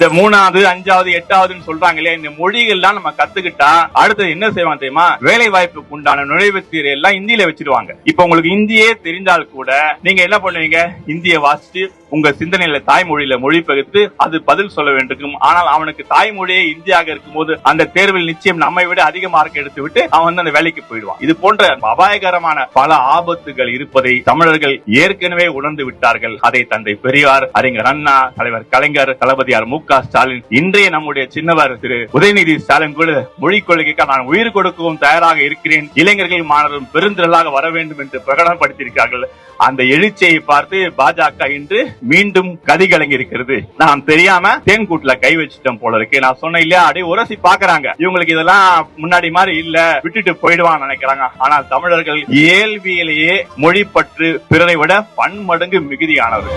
இந்த 3வது 5வது 8வதுன்னு சொல்றாங்களே, இந்த மொழிகள்லாம் நம்ம கத்துக்கிட்டா அடுத்தது என்ன செய்வாங்க தெரியுமா? வேலை வாய்ப்புக்கு உண்டான நுழைவுத் தேர்வு எல்லாம் இந்தியில வச்சிருவாங்க. இப்ப உங்களுக்கு இந்தியே தெரிந்தால் கூட நீங்க என்ன பண்ணுவீங்க? இந்திய வாசிச்சு உங்க சிந்தனையில தாய்மொழியில மொழிபெயர்த்து அது பதில் சொல்ல வேண்டும். ஆனால் அவனுக்கு தாய்மொழியே இந்தியாக இருக்கும்போது அந்த தேர்வில் நிச்சயம் நம்மை விட அதிக மார்க் எடுத்து விட்டு அவன் அந்த வேலைக்கு போயிடுவான். இது போன்ற அபாயகரமான பல ஆபத்துகள் இருப்பதை தமிழர்கள் ஏற்கனவே உணர்ந்து விட்டார்கள். அதை தந்தை பெரியார், அறிஞர் அண்ணா, தலைவர் கலைஞர், தளபதியார் மு க ஸ்டாலின், இன்றைய நம்முடைய சின்னவர் திரு உதயநிதி ஸ்டாலின் கூட மொழிக் கொள்கைக்கு நான் உயிர் கொடுக்கவும் தயாராக இருக்கிறேன், இளைஞர்கள் மாணவர்கள் பெருந்திரளாக வர வேண்டும் என்று பிரகடனப்படுத்தியிருக்கிறார்கள். அந்த எழுச்சியை பார்த்து பாஜக இன்று மீண்டும் கதி கலங்கி இருக்கிறது. நாம் தெரியாம தேன்கூட்டுல கை வச்சிட்டோம் போல இருக்கு. நான் சொன்ன இல்லையா, அப்படியே உரசி பாக்குறாங்க. இவங்களுக்கு இதெல்லாம் முன்னாடி மாதிரி இல்ல, விட்டுட்டு போயிடுவான்னு நினைக்கிறாங்க. ஆனால் தமிழர்கள் இயல்பிலேயே மொழி பற்று பிறரை விட பன்மடங்கு மிகுதியானது.